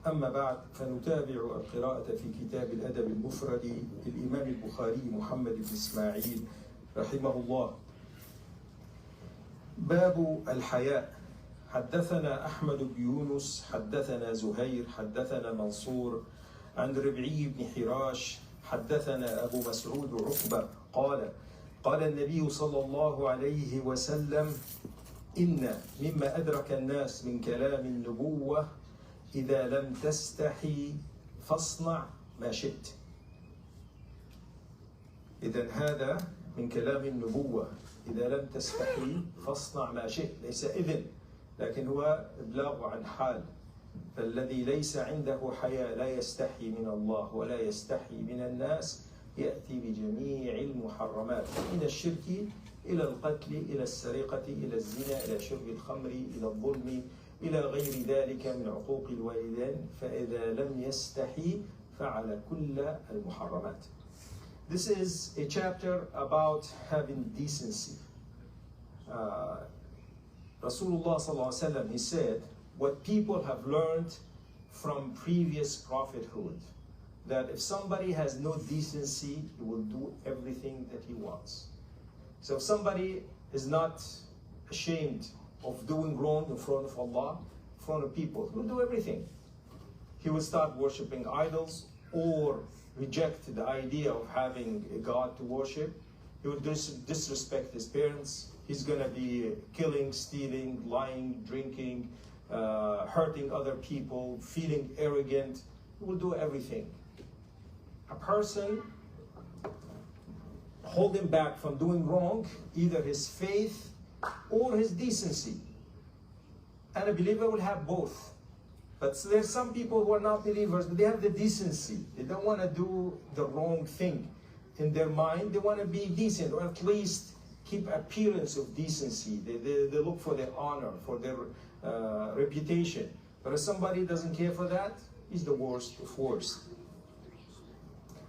أما بعد فنتابع القراءة في كتاب الأدب المفرد للإمام البخاري محمد بن إسماعيل رحمه الله. باب الحياء. حدثنا أحمد بن يونس حدثنا زهير حدثنا منصور عن ربعي بن حراش حدثنا أبو مسعود عقبة قال النبي صلى الله عليه وسلم: إن مما أدرك الناس من كلام النبوة إذا لم تستحي فاصنع ما شئت. إذن هذا من كلام النبوة، إذا لم تستحي فاصنع ما شئت، ليس إذن، لكن هو إبلاغ عن حال. فالذي ليس عنده حياء لا يستحي من الله ولا يستحي من الناس يأتي بجميع المحرمات، من الشرك إلى القتل إلى السرقة إلى الزنا إلى شرب الخمر إلى الظلم إلى غير ذلك من عقوق الوالدين. فإذا لم يستحي فعل كل المحرمات. This is a chapter about having decency. Rasulullah sallallahu alaihi wasallam, he said what people have learned from previous prophethood, that if somebody has no decency, he will do everything that he wants. So if somebody is not ashamed of doing wrong in front of Allah, in front of people, he will do everything. He will start worshipping idols or reject the idea of having a God to worship. He will disrespect his parents. He's going to be killing, stealing, lying, drinking, hurting other people, feeling arrogant. He will do everything. A person hold him back from doing wrong, either his faith or his decency. And a believer will have both. But there's some people who are not believers, but they have the decency. They don't want to do the wrong thing. In their mind, they want to be decent, or at least keep appearance of decency. They look for their honor, for their reputation. But if somebody doesn't care for that, he's the worst of worst.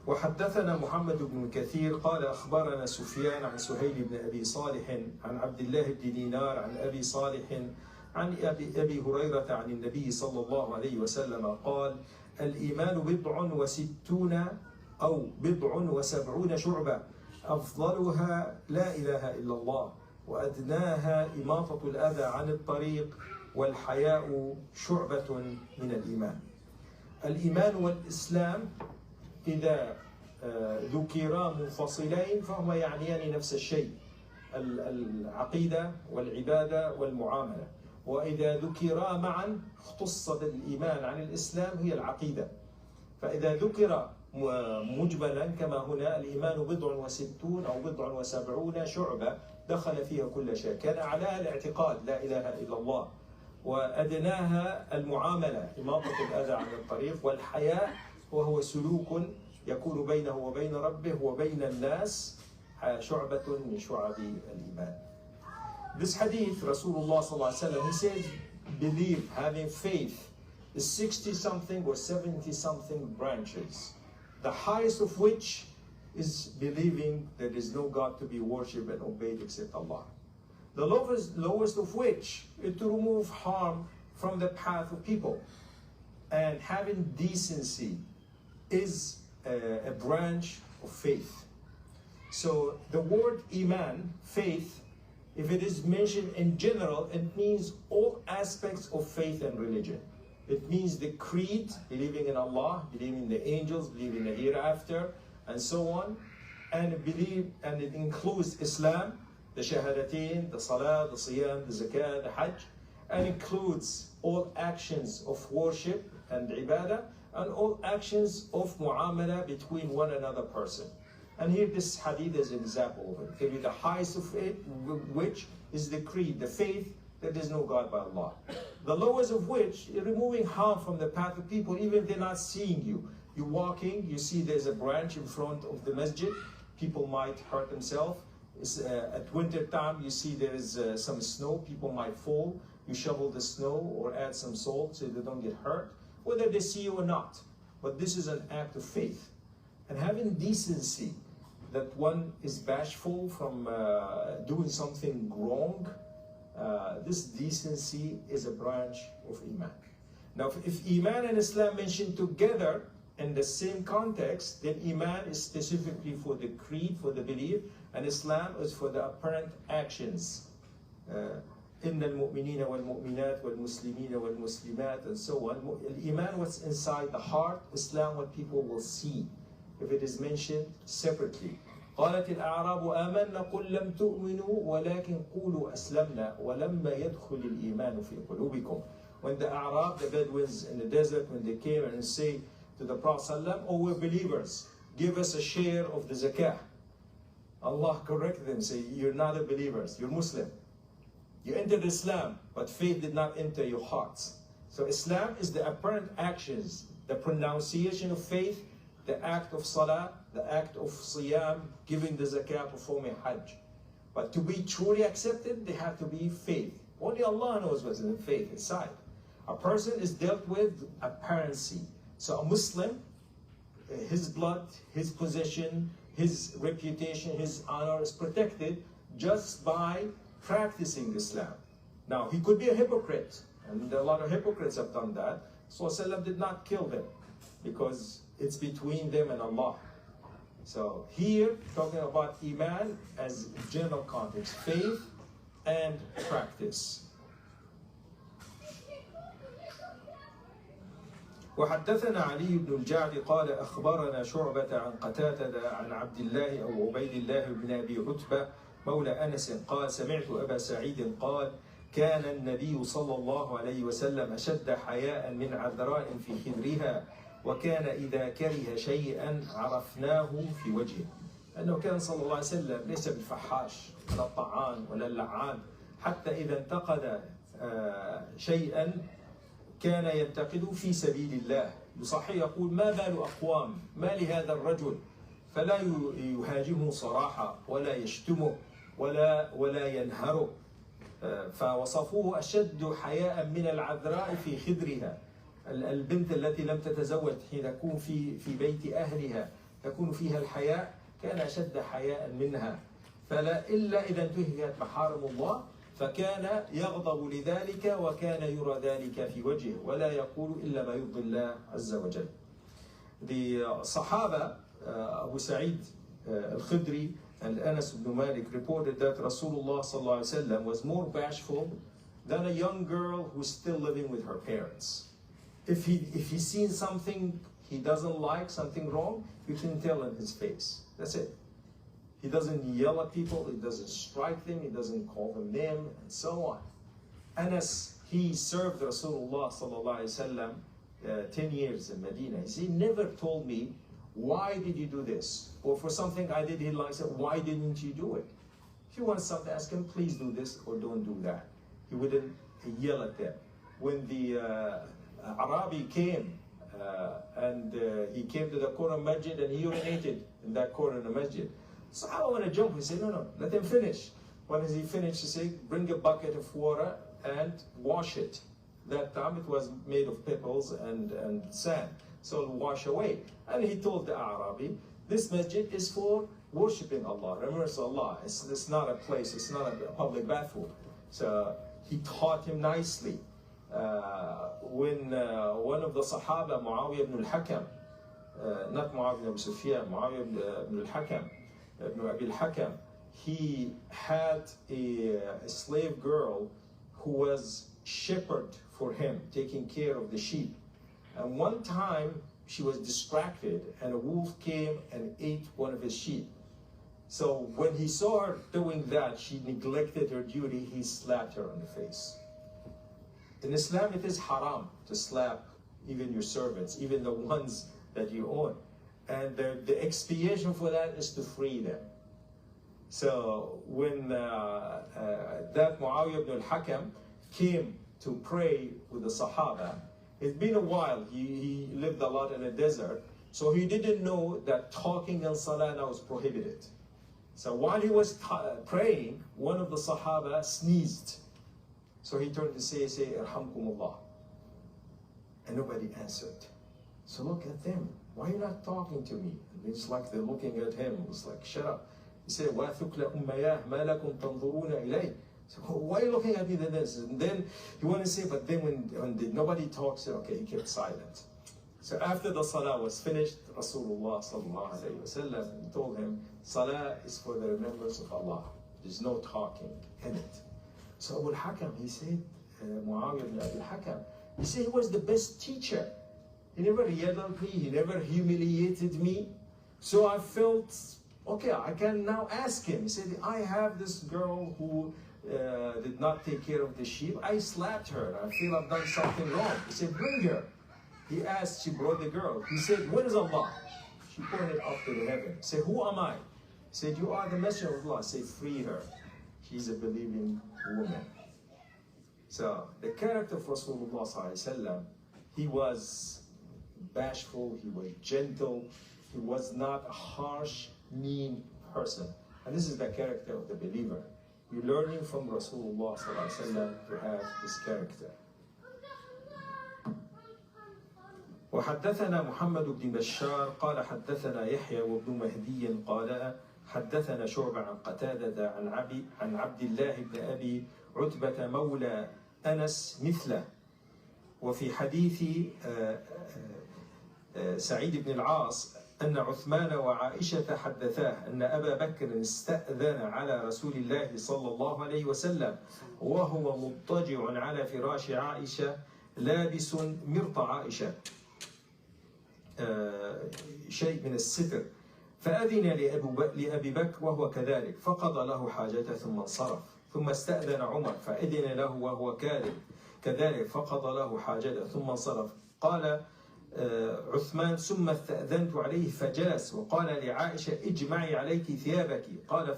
وحدثنا محمد بن كثير قال أخبرنا سفيان عن سهيل بن أبي صالح عن عبد الله بن دينار عن أبي صالح عن أبي هريرة عن النبي صلى الله عليه وسلم قال: الإيمان 69 أو 70 شعبة أفضلها لا إله إلا الله وأدناها إماطة الأذى عن الطريق والحياء شعبة من الإيمان. الإيمان والإسلام إذا ذكرا منفصلين فهما يعنيان نفس الشيء، العقيدة والعبادة والمعاملة. وإذا ذكرا معا اختص الإيمان عن الإسلام هي العقيدة. فإذا ذكر مجملا كما هنا الإيمان 60 أو 70 شعبة دخل فيها كل شيء، كان أعلاها الاعتقاد لا إله إلا الله، وأدناها المعاملة إماطة الأذى عن الطريق، والحياء وهو سلوك يكون بينه وبين ربه وبين الناس شعبة من شعب الإيمان. This hadith, Rasulullah sallallahu alaihi wasallam, he says, believe, having faith, is 60 something or 70 something branches, the highest of which is believing there is no God to be worshipped and obeyed except Allah. The lowest of which is to remove harm from the path of people. And having decency is a branch of faith. So the word iman, faith, if it is mentioned in general, it means all aspects of faith and religion. It means the creed, believing in Allah, believing in the angels, believing in the hereafter, and so on. And it includes Islam, the shahadateen, the salah, the siyam, the zakah, the hajj, and includes all actions of worship and ibadah, and all actions of mu'amala between one another person. And here this hadith is an example of it. Maybe the highest of it, which is the creed, the faith that there is no God but Allah. The lowest of which is removing harm from the path of people, even if they're not seeing you. You're walking, you see there's a branch in front of the masjid, people might hurt themselves. At winter time, you see there is some snow, people might fall. You shovel the snow or add some salt so they don't get hurt, whether they see you or not. But this is an act of faith. And having decency, that one is bashful from doing something wrong, this decency is a branch of Iman. Now, if Iman and Islam mentioned together in the same context, then Iman is specifically for the creed, for the belief, and Islam is for the apparent actions. إن المؤمنين والمؤمنات والمسلمين والمسلمات and so on. Iman, what's inside the heart. Islam, what people will see if it is mentioned separately. قالت الأعراب آمنا قل لم تؤمنوا ولكن قولوا أسلمنا ولما يدخل الإيمان في قلوبكم. When the Arab, the Bedouins in the desert, when they came and say to the Prophet ﷺ, "Oh, we're believers, give us a share of the zakah." Allah corrected them, say, "You're not a believers, you're Muslim. You entered Islam, but faith did not enter your hearts." So Islam is the apparent actions, the pronunciation of faith, the act of salah, the act of siyam, giving the zakah, performing hajj. But to be truly accepted, they have to be faith. Only Allah knows what's in faith inside. A person is dealt with apparency. So a Muslim, his blood, his possession, his reputation, his honor is protected just by practicing Islam. Now, he could be a hypocrite, and a lot of hypocrites have done that. So Sallam did not kill them because it's between them and Allah. So here, talking about Iman as general context, faith and practice. وحدثنا علي بن الجعد قال أخبرنا شعبة عن قتادة عن عبد الله أو عبيد الله بن أبي عتبة مولى أنس قال سمعت أبا سعيد قال كان النبي صلى الله عليه وسلم أشد حياء من عذراء في خدرها وكان إذا كره شيئا عرفناه في وجهه. أنه كان صلى الله عليه وسلم ليس بالفحاش ولا الطعان ولا اللعان، حتى إذا انتقد شيئا كان ينتقد في سبيل الله. يصحي يقول ما بال أقوام ما لهذا الرجل، فلا يهاجمه صراحة ولا يشتمه ولا ينهره. فوصفوه أشد حياء من العذراء في خدرها، البنت التي لم تتزوج حين تكون في بيت أهلها تكون فيها الحياء، كان أشد حياء منها. فلا إلا إذا انتهكت محارم الله فكان يغضب لذلك وكان يرى ذلك في وجهه ولا يقول إلا ما يرضي الله عز وجل. The Sahaba, Abu Sa'id al-Khidri and Anas ibn Malik reported that Rasulullah sallallahu alaihi wasallam was more bashful than a young girl who's still living with her parents. If he's seen something he doesn't like, something wrong, you can tell in his face. That's it. He doesn't yell at people, he doesn't strike them, he doesn't call them name, and so on. Anas, he served Rasulullah sallallahu alaihi wasallam 10 years in Medina. He never told me, why did you do this? Or for something I did, he said, why didn't you do it? If you want something, ask him, please do this or don't do that. He wouldn't yell at them. When the Arabi came, and he came to the corner masjid and he urinated in that corner of the masjid. So I want to jump. He said, no, let him finish. When he finished, he said, bring a bucket of water and wash it. That time it was made of pebbles and sand. So it'll wash away. And he told the Arabi, this masjid is for worshipping Allah. Remember, it's Allah. It's not a place, it's not a public bathroom. So he taught him nicely. When one of the Sahaba, Muawiyah ibn al-Hakam, not Muawiyah ibn Abu Sufyan, Muawiyah ibn al-Hakam, ibn Abi al-Hakam, he had a slave girl who was shepherd for him, taking care of the sheep. And one time she was distracted and a wolf came and ate one of his sheep. So when he saw her doing that, she neglected her duty, he slapped her on the face. In Islam, it is haram to slap even your servants, even the ones that you own. And the expiation for that is to free them. So when that Muawiyah ibn al-Hakam came to pray with the Sahaba, it's been a while. He lived a lot in the desert, so he didn't know that talking in Salah now was prohibited. So while he was praying, one of the Sahaba sneezed. So he turned to say, Irhamkumullah. And nobody answered. So look at them. Why are you not talking to me? And it's like they're looking at him. It's like, shut up. He said, وَثُكْلَ أُمَّيَاهْ مَا لَكُمْ تَنْظُرُونَ إِلَيْهِ. So why are you looking at me like this? And then you want to say, but then when nobody talks, okay, he kept silent. So after the salah was finished, Rasulullah sallallahu alayhi wa sallam told him, salah is for the remembrance of Allah. There's no talking in it. So Abu al-Hakam, he said, Muawiyah ibn Abi al-Hakam, he said he was the best teacher. He never yelled at me, he never humiliated me. So I felt, okay, I can now ask him. He said, I have this girl who did not take care of the sheep. I slapped her. I feel I've done something wrong. He said, bring her. He asked, she brought the girl. He said, where is Allah? She pointed up to the heaven. He said, who am I? He said, you are the messenger of Allah. I said, free her. She's a believing woman. So the character of Rasulullah sallallahu alaihi wasallam, he was bashful, he was gentle, he was not a harsh, mean person. And this is the character of the believer. You're learning from Rasulullah sallallahu alaihi wasallam to have this character. وحدثنا محمد بن بشار قال حدثنا يحيى وابن مهدي قال حدثنا شعبة عن قتادة عن عبد الله بن أبي عتبة مولى أنس مثله. وفي حديث سعيد بن العاص أن عثمان وعائشة حدثاه أن أبا بكر استأذن على رسول الله صلى الله عليه وسلم وهو مضطجع على فراش عائشة لابس مرط عائشة شيء من الستر، فأذن لأبي بكر وهو كذلك فقضى له حاجته ثم انصرف، ثم استأذن عمر فأذن له وهو كذلك فقضى له حاجته ثم انصرف. قال عثمان ثم استأذنت عليه فجلس وقال لعائشة اجمعي عليك ثيابك، قال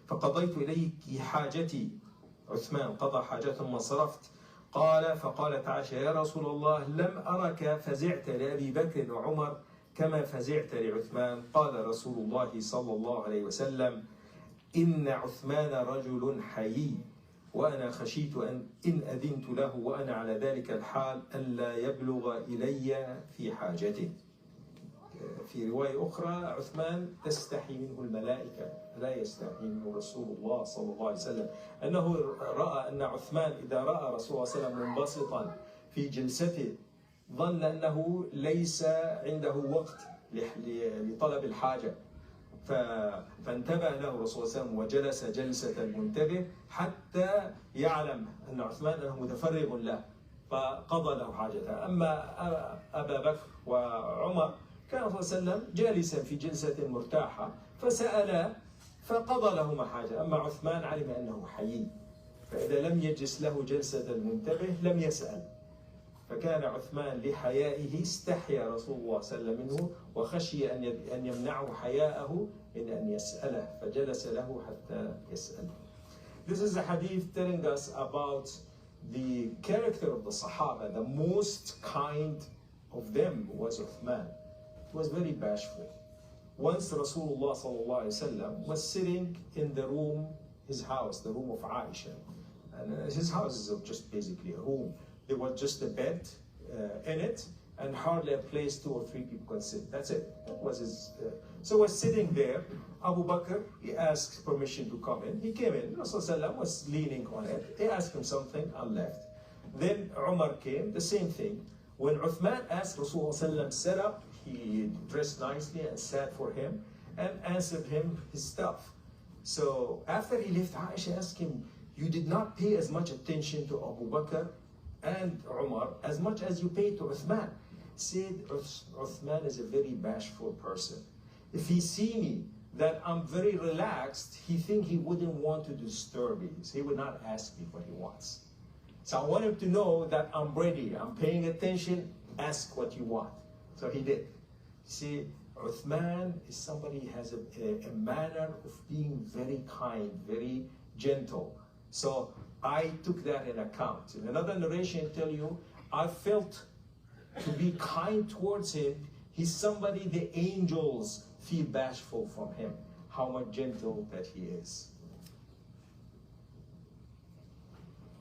فقضيت إليك حاجتي. عثمان قضى حاجته ثم انصرفت. قال فقالت عائشة يا رسول الله لم أرك فزعت لأبي بكر وعمر كما فزعت لعثمان. قال رسول الله صلى الله عليه وسلم إن عثمان رجل حيي وأنا خشيت إن أذنت له وأنا على ذلك الحال ألا يبلغ إلي في حاجته. في رواية أخرى عثمان تستحي منه الملائكة لا يستحي منه رسول الله صلى الله عليه وسلم، أنه رأى أن عثمان إذا رأى رسول الله صلى الله عليه وسلم منبسطا في جلسته ظن أنه ليس عنده وقت لطلب الحاجة، فانتبه له الرسول صلى الله عليه وسلم وجلس جلسة المنتبه حتى يعلم أن عثمان أنه متفرغ له فقضى له حاجته. أما أبا بكر وعمر كان الرسول صلى الله عليه وسلم جالسا في جلسة مرتاحة فسأل فقضى لهما حاجة. أما عثمان علم أنه حيي فإذا لم يجلس له جلسة المنتبه لم يسأل، فكان عثمان لحيائه استحيا رسول الله صلى الله عليه وسلم منه وخشي أن يمنعه حياءه من أن يسأله فجلس له حتى يسأله. This is a hadith telling us about the character of the Sahaba. The most kind of them was Uthman. He was very bashful. Once Rasulullah sallallahu alaihi wasallam was sitting in the room, his house, the room of Aisha, and his house is just basically a room. There was just a bed in it and hardly a place 2 or 3 people can sit. That's it. That was his. So he was sitting there. Abu Bakr, he asked permission to come in. He came in. Rasulullah was leaning on it. He asked him something and left. Then Umar came, the same thing. When Uthman asked Rasulullah set up, he dressed nicely and sat for him and answered him his stuff. So after he left, Aisha asked him, you did not pay as much attention to Abu Bakr and Umar as much as you paid to Uthman. Said Uthman is a very bashful person. If he see me that I'm very relaxed, he think he wouldn't want to disturb me. So he would not ask me what he wants. So I want him to know that I'm ready, I'm paying attention, ask what you want. So he did. See, Uthman is somebody who has a manner of being very kind, very gentle. So I took that in account. In another narration, I tell you, I felt to be kind towards him. He's somebody the angels feel bashful from him, how much gentle that he is.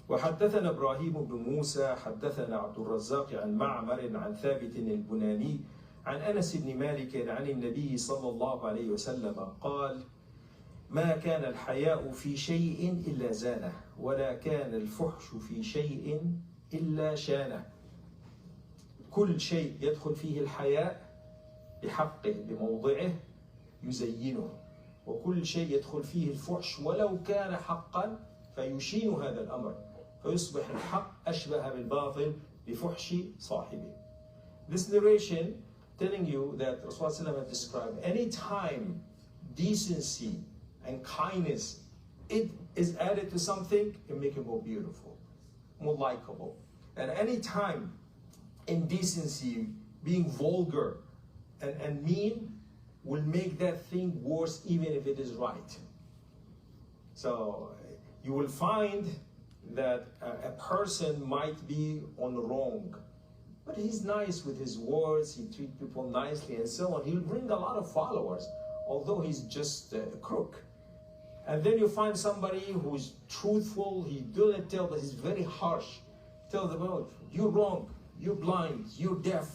وحدثنا إبراهيم بن موسى حدثنا عبد الرزاق عن معمر عن ثابت البناني عن أنس بن مالك عن النبي صلى الله عليه وسلم قال ما كان الحياء في شيء إلا زانه ولا كان الفحش في شيء إلا شانه. كل شيء يدخل فيه الحياء بحقه بموضعه يزينه، وكل شيء يدخل فيه الفحش ولو كان حقا فيشين هذا الأمر، فيصبح الحق أشبه بالباطل بفحش صاحبه. This narration telling you that Rasulullah had described any time decency and kindness it is added to something, it makes it more beautiful, more likable. And any time indecency, being vulgar and mean will make that thing worse even if it is right. So you will find that a person might be on wrong, but he's nice with his words, he treats people nicely and so on. He'll bring a lot of followers, although he's just a crook. And then you find somebody who's truthful, he doesn't tell, but he's very harsh. Tell them, oh, you're wrong, you're blind, you're deaf,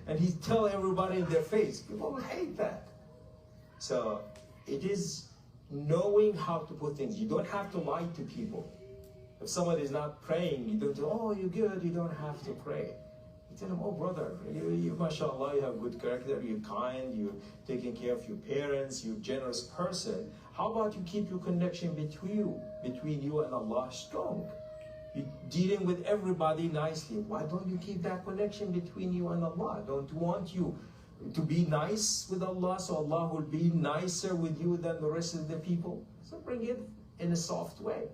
and he tell everybody in their face. People will hate that. So it is knowing how to put things. You don't have to lie to people. If somebody is not praying, you don't say, oh, you're good, you don't have to pray. You tell them, oh, brother, you mashallah, you have good character, you're kind, you're taking care of your parents, you're a generous person. How about you keep your connection between you and Allah strong? You're dealing with everybody nicely. Why don't you keep that connection between you and Allah? Don't want you to be nice with Allah, so Allah will be nicer with you than the rest of the people? So bring it in a soft way.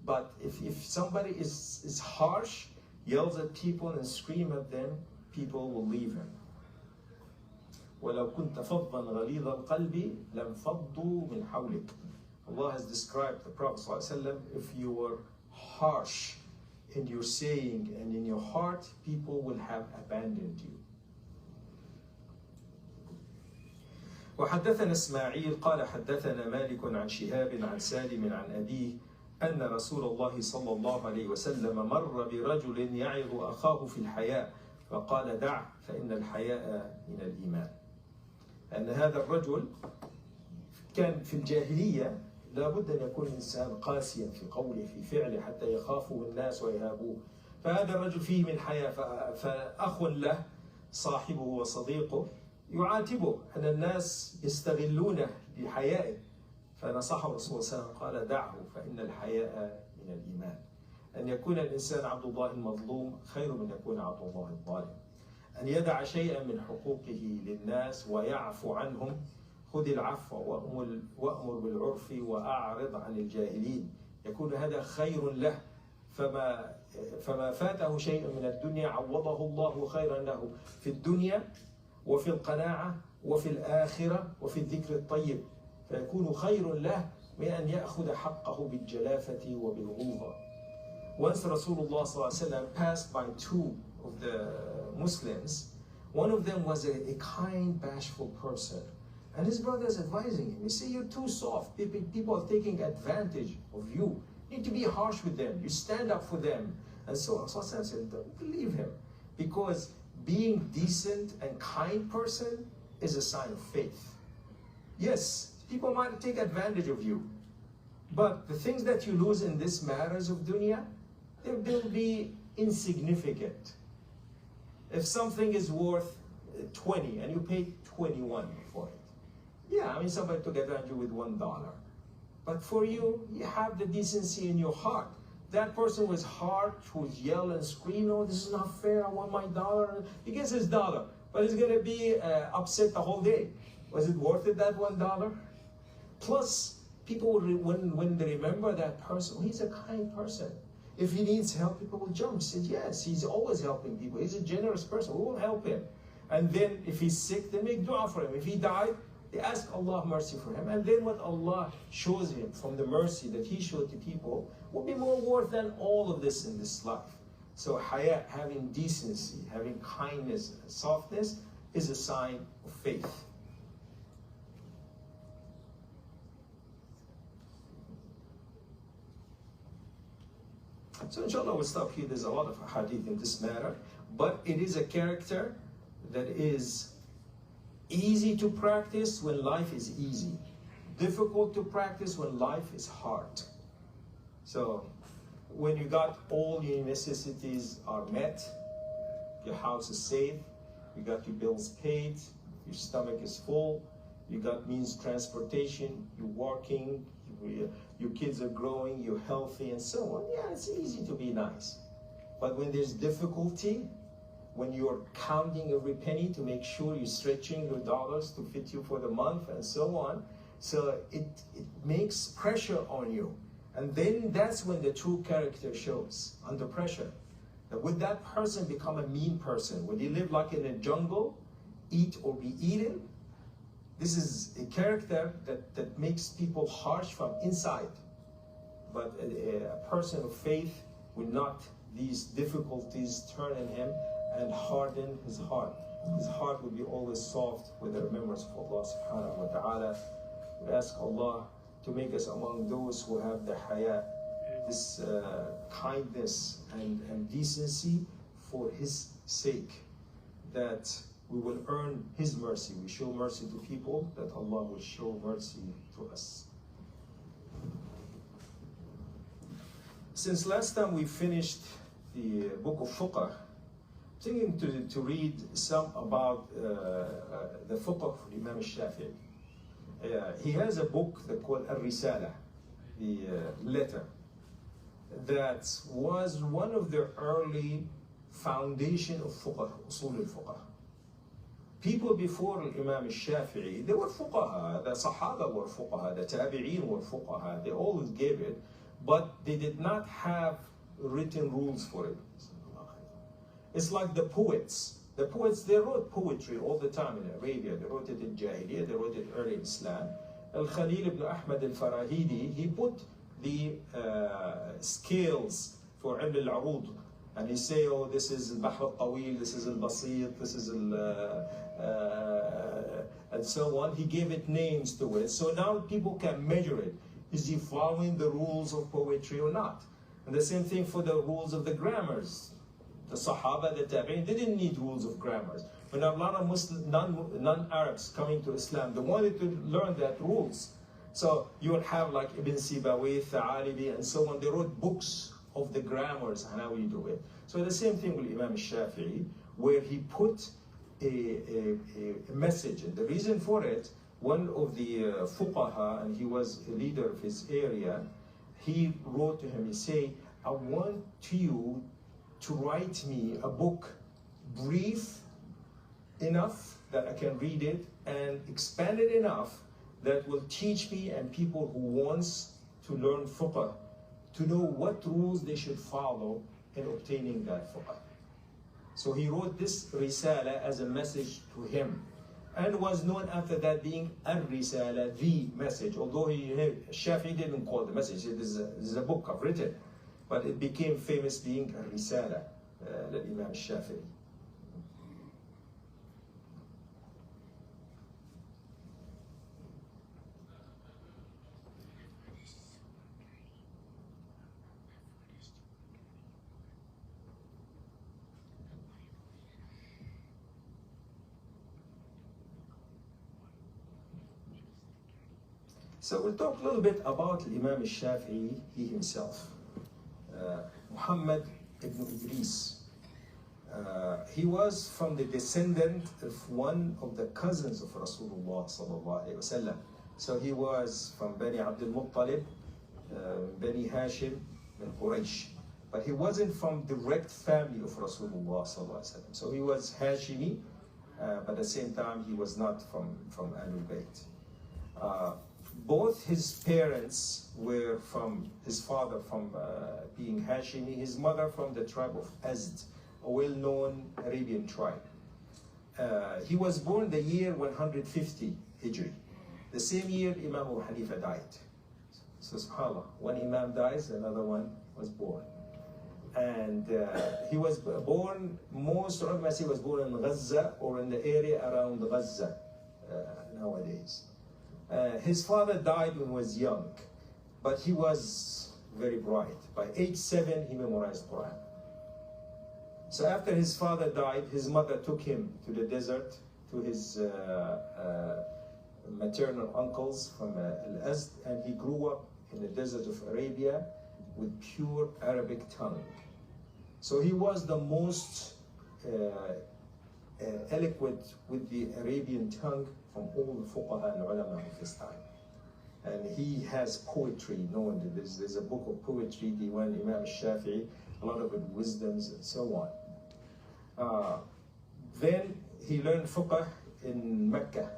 But if somebody is harsh, yells at people and scream at them, people will leave him. وَلَوْ كُنْتَ فَضًّا غَلِيظَ الْقَلْبِ لَانْفَضُّوا مِنْ حَوْلِكَ. Allah has described the Prophet ﷺ, if you were harsh in your saying and in your heart, people will have abandoned you. وحدثنا إسماعيل قال حدثنا مالك عن شهاب عن سالم عن أبيه أن رسول الله صلى الله عليه وسلم مر برجل يعظ أخاه في الحياء فقال دع فإن الحياء من الإيمان. أن هذا الرجل كان في الجاهلية لابد أن يكون إنسان قاسيا في قوله في فعله حتى يخافه الناس ويهابوه. فهذا الرجل فيه من حياء، فأخ له صاحبه وصديقه يعاتبه أن الناس يستغلونه بحيائه، فنصحه الرسول صلى الله عليه وسلم قال دعه فإن الحياء من الإيمان. أن يكون الإنسان عبد الله المظلوم خير من يكون عبد الله الظالم. أن يدع شيئا من حقوقه للناس ويعفو عنهم. خذ العفو وأمر بالعرف وأعرض عن الجاهلين. يكون هذا خير له، فما فاته شيء من الدنيا عوضه الله خيرا له في الدنيا وفي القناعة وفي الآخرة وفي الذكر الطيب، فيكون خير له من أن يأخذ حقه بالجلافة وبالغوظة. Once Rasulullah ﷺ passed by two of the Muslims, one of them was a kind, bashful person. And his brother is advising him, you see, you're too soft, people are taking advantage of you. You need to be harsh with them, you stand up for them. And so Rasulullah said, don't believe him, because being decent and kind person is a sign of faith. Yes, people might take advantage of you, but the things that you lose in this matters of dunya, they'll be insignificant. If something is worth 20 and you pay 21 for it, yeah, I mean somebody took advantage of you with $1. But for you, you have the decency in your heart. That person was harsh, who's yell and scream, oh, this is not fair, I want my $1. He gets his $1, but he's going to be upset the whole day. Was it worth it, that $1? Plus, people, when they remember that person, he's a kind person. If he needs help, people will jump. He said, yes, he's always helping people. He's a generous person. We will help him. And then if he's sick, they make dua for him. If he died, they ask Allah mercy for him. And then what Allah shows him from the mercy that he showed to people will be more worth than all of this in this life. So haya, having decency, having kindness and softness, is a sign of faith. So inshallah we'll stop here. There's a lot of hadith in this matter, but it is a character that is easy to practice when life is easy. difficult to practice when life is hard. So when you got all your necessities are met, your house is safe, you got your bills paid, your stomach is full, you got means of transportation, you're working, your kids are growing, you're healthy, and so on. Yeah, it's easy to be nice. But when there's difficulty, when you're counting every penny to make sure you're stretching your dollars to fit you for the month and so on, so it makes pressure on you. And then that's when the true character shows, under pressure. That would that person become a mean person? Would he live like in a jungle, eat or be eaten? This is a character that makes people harsh from inside. But a person of faith will not these difficulties turn in him and harden his heart. His heart will be always soft with the remembrance of Allah subhanahu wa ta'ala. We ask Allah to make us among those who have the haya, this kindness and decency for His sake, that we will earn His mercy. We show mercy to people, that Allah will show mercy to us. Since last time we finished the book of Fiqh, I'm thinking to read some about the Fiqh of Imam al-Shafi'i. He has a book that called Al-Risala, the letter, that was one of the early foundation of Fiqh, Usul al-Fiqh. People before Imam al-Shafi'i, they were fuqaha, the Sahaba were fuqaha, the Tabi'een were fuqaha, they always gave it, but they did not have written rules for it. It's like the poets. The poets, they wrote poetry all the time in Arabia. They wrote it in Jahiliyyah, they wrote it early in Islam. Al-Khalil ibn Ahmad al-Farahidi, he put the scales for ilm al-arud, and he say, oh, this is al-Bahr al-Tawil, this is al-Basit, this is and so on. He gave it names to it. So now people can measure it. Is he following the rules of poetry or not? And the same thing for the rules of the grammars. The Sahaba, the Tabi'in, they didn't need rules of grammars. When a lot of Muslim, non-Arabs coming to Islam, they wanted to learn that rules. So you would have like Ibn Sibawayh, Tha'alibi, and so on. They wrote books of the grammars and how you do it. So the same thing with Imam Shafi'i, where he put a message. And the reason for it, one of the fuqaha, and he was a leader of his area, he wrote to him, he said, I want you to write me a book brief enough that I can read it, and expanded enough that will teach me and people who wants to learn fiqh to know what rules they should follow in obtaining that fiqh. So he wrote this risala as a message to him, and was known after that being al-risala, the message. Although Shafi'i didn't call it the message, this is a book I've written, but it became famous being al-risala, Imam Shafi'i. So we'll talk a little bit about Imam al-Shafi'i, he himself. Muhammad ibn Idris. He was from the descendant of one of the cousins of Rasulullah sallallahu alaihi wasallam. So he was from Bani Abdul Muttalib, Bani Hashim, and Quraysh. But he wasn't from direct family of Rasulullah sallallahu alaihi wasallam. So he was Hashimi, but at the same time he was not from Ahlul Bayt. Both his parents were from, his father from being Hashimi, his mother from the tribe of Azd, a well-known Arabian tribe. He was born the year 150 Hijri. The same year Imam Abu Hanifa died. So subhanAllah, one Imam dies, another one was born. And he was born, most ulama say he was born in Gaza or in the area around Gaza nowadays. His father died when he was young, but he was very bright. By age 7, he memorized Quran. So after his father died, his mother took him to the desert, to his maternal uncles from Al-Azd, and he grew up in the desert of Arabia with pure Arabic tongue. So he was the most eloquent with the Arabian tongue from all the fuqaha and ulama of his time. And he has poetry known. There's a book of poetry, Diwan Imam al-Shafi'i, a lot of it wisdoms and so on. Then he learned fiqh in Mecca.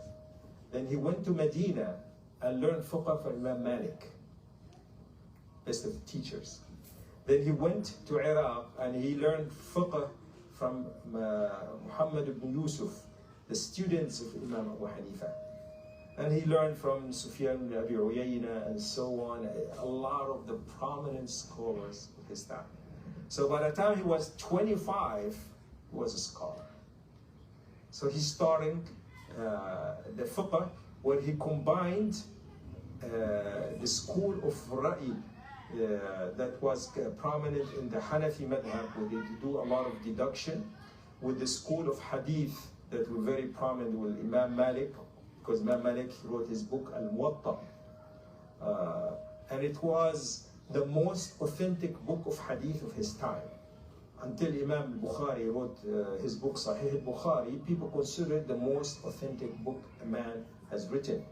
Then he went to Medina and learned fiqh from Imam Malik, best of the teachers. Then he went to Iraq and he learned fiqh from Muhammad ibn Youssef, the students of Imam Abu Hanifa. And he learned from Sufyan ibn Abi Uyayna and so on, a lot of the prominent scholars of his time. So by the time he was 25, he was a scholar. So he's starting the fiqh, where he combined the school of Ra'i that was prominent in the Hanafi madhab, where they do a lot of deduction, with the school of Hadith that were very prominent with Imam Malik, because Imam Malik wrote his book Al-Muwatta. And it was the most authentic book of Hadith of his time. Until Imam Bukhari wrote his book Sahih al-Bukhari, people consider it the most authentic book a man has written.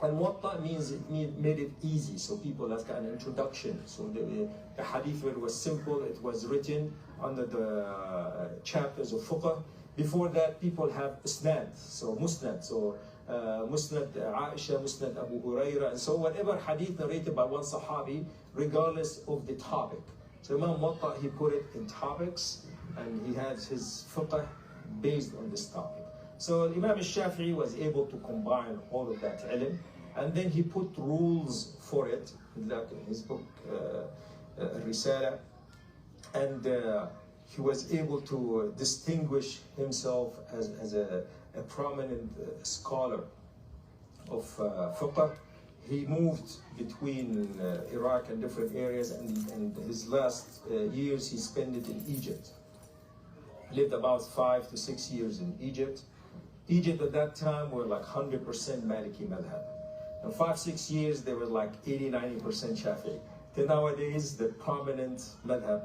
And Muwatta means it made it easy, so people ask an introduction. So the hadith was simple, it was written under the chapters of fiqh. Before that, people have isnad, so musnad, so musnad Aisha, musnad Abu Huraira, and so whatever hadith narrated by one sahabi, regardless of the topic. So Imam Muwatta, he put it in topics, and he has his fiqh based on this topic. So Imam al-Shafi'i was able to combine all of that ilm, and then he put rules for it, like in his book Risala, and he was able to distinguish himself as a prominent scholar of fiqh. He moved between Iraq and different areas, and his last years he spent it in Egypt. He lived about 5 to 6 years in Egypt. Egypt at that time were like 100% Maliki madhab. In 5-6 years, they were like 80-90% Shafi'i. Till nowadays, the prominent madhab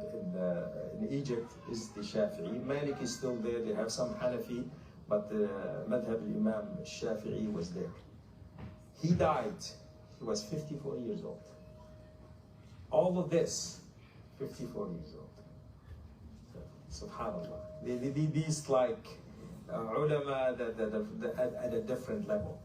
in Egypt is the Shafi'i. Malik is still there. They have some Hanafi, but the madhab Imam Shafi'i was there. He died. He was 54 years old. All of this, 54 years old. So, subhanAllah. These like ulama at a different level.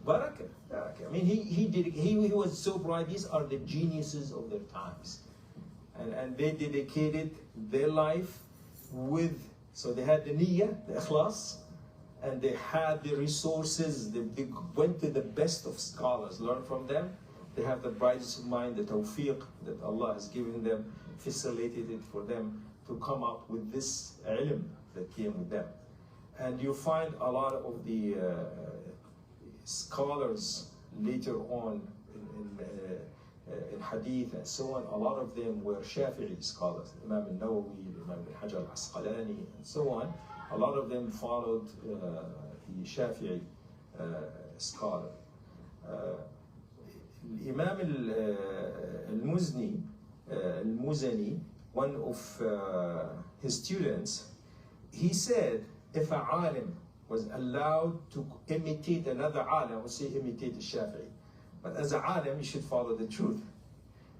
Barakah. I mean, he was so bright. These are the geniuses of their times, and they dedicated their life with. So they had the niyyah, the ikhlas, and they had the resources. They went to the best of scholars, learned from them. They have the brightest of mind, the tawfiq that Allah has given them, facilitated it for them to come up with this ilm that came with them. And you find a lot of the scholars later on in hadith and so on, a lot of them were Shafi'i scholars, Imam al-Nawawi, Imam al-Hajar al-Asqalani, and so on. A lot of them followed the Shafi'i scholar. Imam al-Muzani, one of his students, he said, if a alim was allowed to imitate another alim, I would say imitate the Shafi'i. But as a alim, you should follow the truth.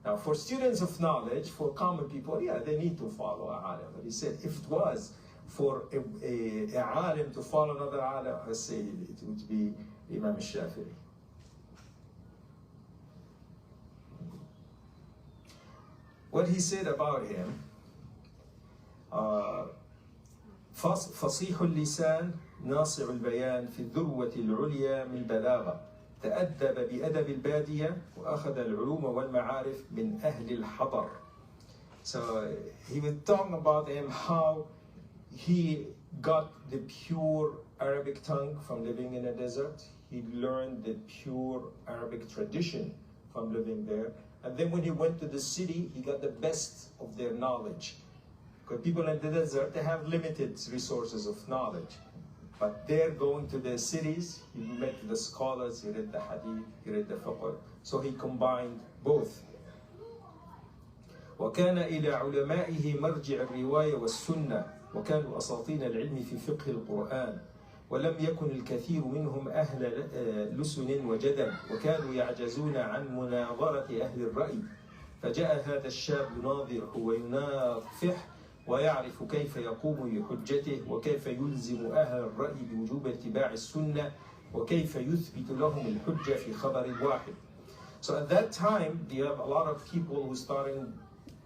Now, for students of knowledge, for common people, yeah, they need to follow a alim. But he said, if it was for a alim to follow another alim, I would say it would be Imam al-Shafi'i. What he said about him, فصيح اللسان ناصع البيان في الذروة العليا من بلاغة تأدب بأدب البادية وأخذ العلوم والمعارف من أهل الحضر. So he was talking about him, how he got the pure Arabic tongue from living in a desert. He learned the pure Arabic tradition from living there. And then when he went to the city, he got the best of their knowledge. Because people in the desert, they have limited resources of knowledge. But there, going to the cities, he met the scholars, he read the hadith, he read the fiqh. So he combined both. وكان إلى علمائه مرجع الرواية والسنة وكانوا أساطين العلم في فقه القرآن ولم يكن الكثير منهم أهل لسن وجدل وكانوا يعجزون عن مناظرة أهل الرأي فجاء هذا الشاب يناظر وينافح ويعرف كيف يقوم بحجته وكيف يلزم أهل الرأي بوجوب اتباع السنة وكيف يثبت لهم الحجة في خبر واحد. So at that time, you have a lot of people who started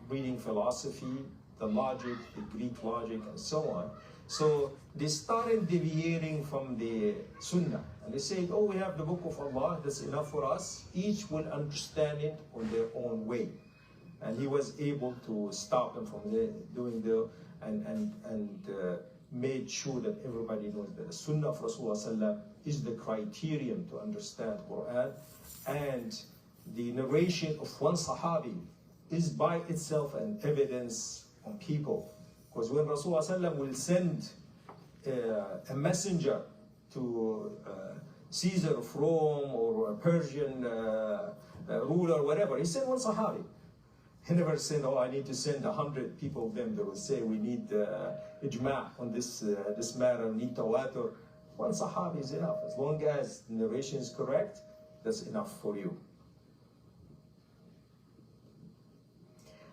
reading philosophy, the logic, the Greek logic, and so on. So they started deviating from the Sunnah. And they said, oh, we have the book of Allah, that's enough for us. Each will understand it on their own way. And he was able to stop them from doing and made sure that everybody knows that the Sunnah of Rasulullah is the criterion to understand Quran. And the narration of one Sahabi is by itself an evidence on people. Because when Rasulullah will send a messenger to Caesar of Rome or a Persian ruler, whatever, he sent one Sahabi. He never said, oh, I need to send 100 people of them that will say we need ijma' on this matter, we need tawatur. One Sahabi is enough. As long as the narration is correct, that's enough for you.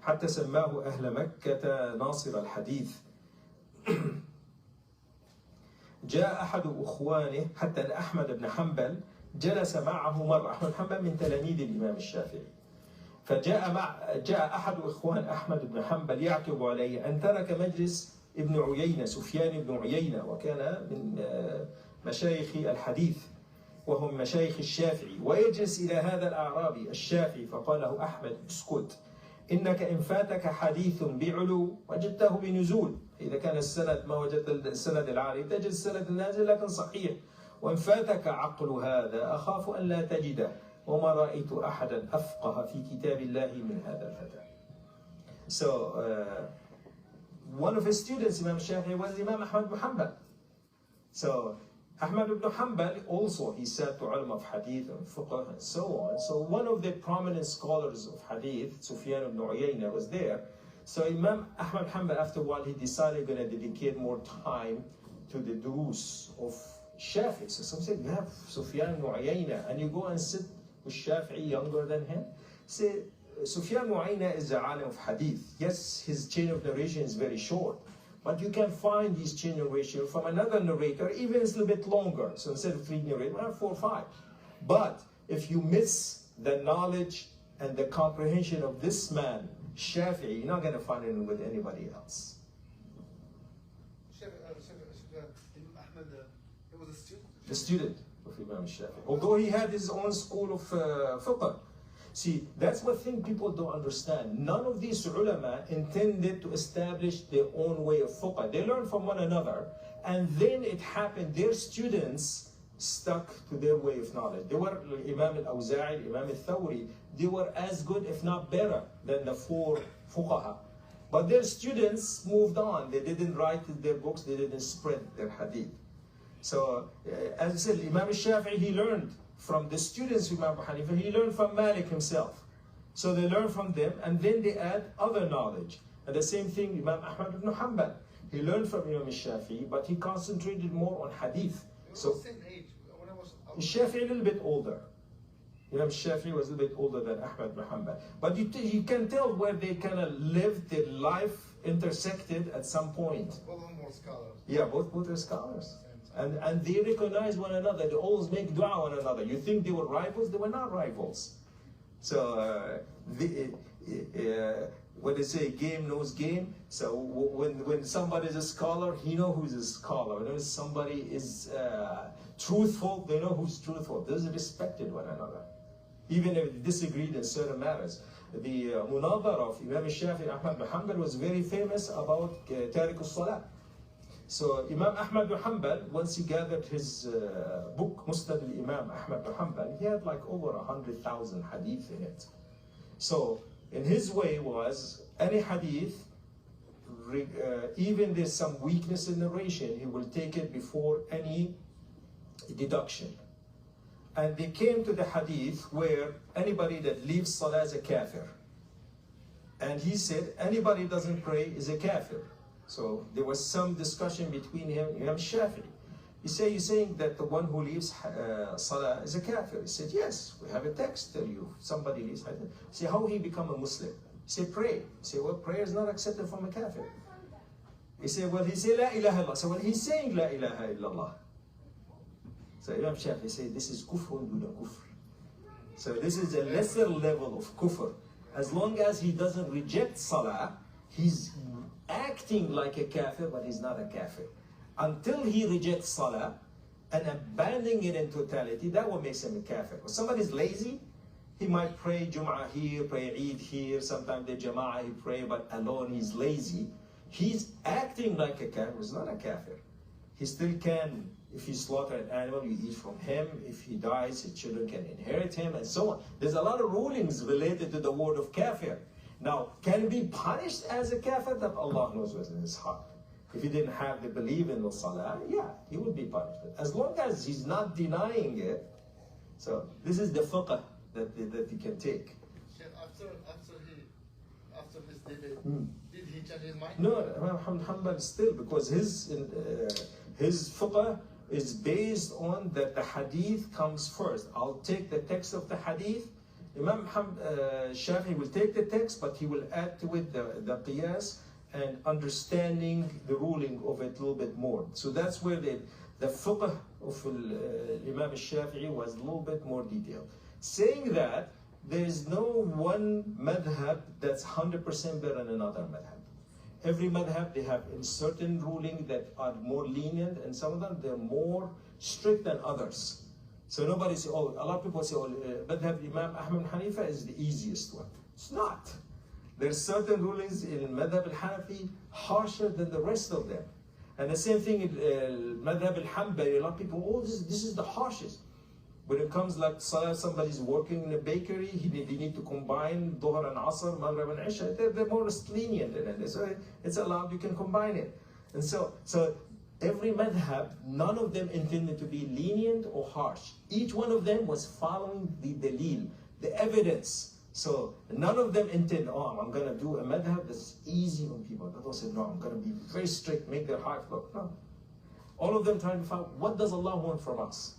حتى سماه أهل مكة ناصر الحديث. جاء أحد أخوانه حتى أحمد بن حنبل جلس معه مرة. أحمد بن حنبل من تلاميذ الإمام الشافعي. جاء أحد إخوان أحمد بن حنبل يعتب عليه أن ترك مجلس ابن عيينة سفيان بن عيينة وكان من مشايخ الحديث وهم مشايخ الشافعي ويجلس إلى هذا الأعرابي الشافعي فقال له أحمد اسكت إنك إن فاتك حديث بعلو وجدته بنزول. إذا كان السند ما وجدت السند العالي تجد السند النازل لكن صحيح. وإن فاتك عقل هذا أخاف أن لا تجده وما رأيت أحدا أفقه في كتاب الله من هذا الفتى. So one of his students, Imam Shafi'i, was Imam Ahmad ibn Hanbal. So Ahmad ibn Hanbal also, he said to ulama of hadith and fiqh and so on. So one of the prominent scholars of hadith, Sufyan ibn Uyayna, was there. So Imam Ahmad ibn Hanbal, after a while, he decided going to dedicate more time to the durus of Shafi'i. So some said, you have Sufyan ibn Uyayna, and you go and sit with Shafi'i younger than him? Say, Sufyan ibn Uyayna is a alim of hadith. Yes, his chain of narration is very short. But you can find these chain narration from another narrator, even it's a little bit longer. So instead of 3 narrators, we have 4 or 5. But if you miss the knowledge and the comprehension of this man, Shafi'i, you're not going to find it with anybody else. Ahmed, he was a student. The student of Imam Shafi'i. Although he had his own school of fiqh. See, that's one thing people don't understand. None of these ulama intended to establish their own way of fiqh. They learned from one another, and then it happened, their students stuck to their way of knowledge. They were Imam al-Awza'i, Imam al-Thawri, they were as good, if not better, than the 4 fuqaha. But their students moved on. They didn't write their books, they didn't spread their hadith. So, as I said, Imam al-Shafi'i, he learned from the students of Imam Abu Hanifa, he learned from Malik himself. So they learn from them, and then they add other knowledge. And the same thing, Imam Ahmad ibn Hanbal. He learned from Imam Shafi'i, but he concentrated more on hadith. So, the same age. When I was Shafi'i a little bit older. Imam Shafi'i was a little bit older than Ahmad ibn Hanbal. But you can tell where they kind of lived, their life intersected at some point. Both of them were scholars. Yeah, both are scholars. And they recognize one another. They always make dua on one another. You think they were rivals? They were not rivals. So when they say game knows game, so when somebody is a scholar, he knows who's a scholar. When somebody is truthful, they know who's truthful. They respected one another, even if they disagreed in certain matters. The munadhara of Imam Shafi'i and Ahmad bin Hanbal was very famous about Tariq al-Salah. So Imam Ahmad bin Hanbal, once he gathered his book, Musnad al-Imam Ahmad bin Hanbal, he had like over 100,000 hadith in it. So in his way was, any hadith even there's some weakness in narration, he will take it before any deduction. And they came to the hadith where anybody that leaves salah is a kafir. And he said, anybody who doesn't pray is a kafir. So there was some discussion between him and Imam Shafi'i. He said, you're saying that the one who leaves salah is a kafir? He said, yes, we have a text tell you somebody leaves. He said, how he become a Muslim? He said, pray. He said, well, prayer is not accepted from a kafir. He said, well, he said, la ilaha illallah. So, well, he's saying la ilaha illallah. So Imam Shafi'i said, this is kufr duna kufr. So this is a lesser level of kufr. As long as he doesn't reject salah, he's acting like a kafir, but he's not a kafir. Until he rejects salah and abandoning it in totality, that what makes him a kafir. If somebody's lazy, he might pray Jum'ah here, pray Eid here, sometimes the Jama'ah he pray, but alone he's lazy. He's acting like a kafir, he's not a kafir. He still can, if you slaughter an animal, you eat from him. If he dies, his children can inherit him, and so on. There's a lot of rulings related to the word of kafir. Now, can he be punished as a kafir? That Allah knows what's in his heart. If he didn't have the belief in the salah, yeah, he would be punished. But as long as he's not denying it, so this is the fiqh that he can take. After this, did he change his mind? No, Imam Hanbal still, because his fiqh is based on that the hadith comes first. I'll take the text of the hadith. Imam Shafi'i will take the text, but he will add to it the qiyas and understanding the ruling of it a little bit more. So that's where the fiqh of Imam Shafi'i was a little bit more detailed. Saying that, there is no one madhab that's 100% better than another madhab. Every madhab, they have in certain ruling that are more lenient, and some of them, they're more strict than others. So nobody say, oh, a lot of people say, oh, madhab Imam Ahmad bin Hanifa is the easiest one. It's not. There's certain rulings in madhab al-Hanafi harsher than the rest of them. And the same thing in madhab al-Hanbali, a lot of people, oh, this is the harshest. When it comes like salah, somebody's working in a bakery, they need to combine Dhuhr and Asr, Maghrib and Isha. They're more lenient in it. So it's allowed, you can combine it. And so every madhab, none of them intended to be lenient or harsh. Each one of them was following the dalil, the evidence. So none of them intend, oh, I'm going to do a madhab that's easy on people. But also, no, I'm going to be very strict, make their heart look. No. All of them trying to find, what does Allah want from us?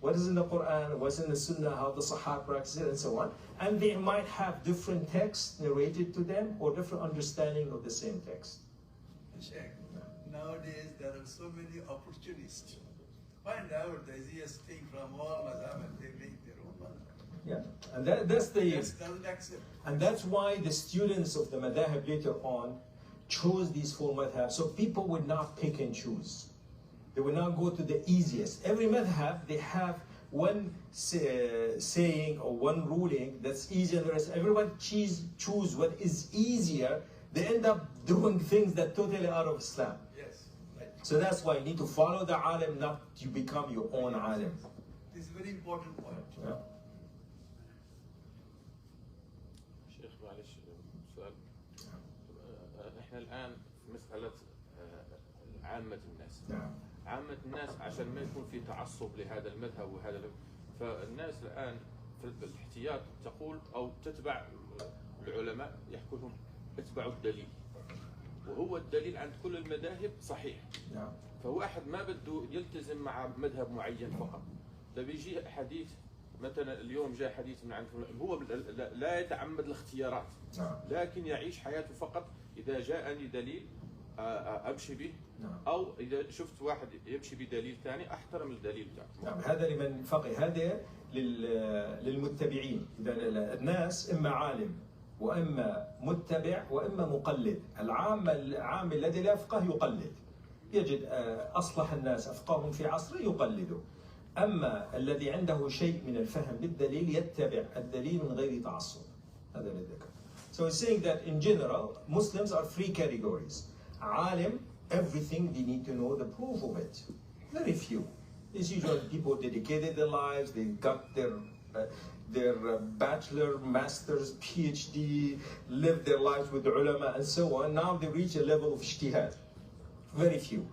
What is in the Quran, what's in the Sunnah, how the Sahaba practice it, and so on. And they might have different texts narrated to them or different understanding of the same text. Sheikh, nowadays there are so many opportunists. Find out the easiest thing from all madhab and they make their own madhab. Yeah, and that's the... Doesn't accept. And that's why the students of the madhab later on chose these four madhabs. So people would not pick and choose. They will not go to the easiest. Every madhab, they have one saying or one ruling that's easier than the rest. Everyone choose what is easier. They end up doing things that totally out of Islam. Yes. Right. So that's why you need to follow the alim, not to become your own alim. This is a very important point. Yeah. شيخ معلش سؤال. احنا الآن في مسألة عامة الناس. عامة الناس عشان ما يكون في تعصب لهذا المذهب وهذا فالناس الآن في الاحتياط تقول أو تتبع العلماء يحكوا لهم اتبعوا الدليل وهو الدليل عند كل المذاهب صحيح. فواحد ما بده يلتزم مع مذهب معين فقط. ده بيجي حديث مثلا اليوم جاء حديث من عند هو لا يتعمد الاختيارات لكن يعيش حياته فقط إذا جاءني دليل امشي به او اذا شفت واحد يمشي بدليل ثاني احترم الدليل بتاعه. نعم هذا لمن فقه، هذا للمتبعين. اذا الناس اما عالم واما متبع واما مقلد. العام الذي لا يفقه يقلد. يجد اصلح الناس افقههم في عصره يقلده. اما الذي عنده شيء من الفهم بالدليل يتبع الدليل من غير تعصب. هذا للذكر. So it's saying that in general, Muslims are three categories. Alim, everything they need to know the proof of it. Very few. It's usually people dedicated their lives, they got their their bachelor, master's, PhD, live their lives with the ulama and so on. Now they reach a level of ijtihad. Very few.